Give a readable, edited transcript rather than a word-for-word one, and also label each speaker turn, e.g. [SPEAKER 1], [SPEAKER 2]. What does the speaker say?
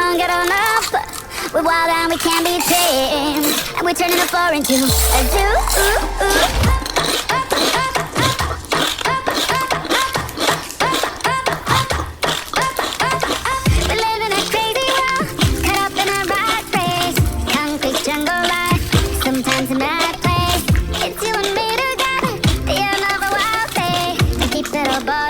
[SPEAKER 1] on, get on up. We're wild and we can't be tamed, and we're turning the floor into a zoo. We live in a crazy world, caught up in a rat race. Concrete jungle life, sometimes a mad place. It's you and me together, the end of a wild day. We keep it all body.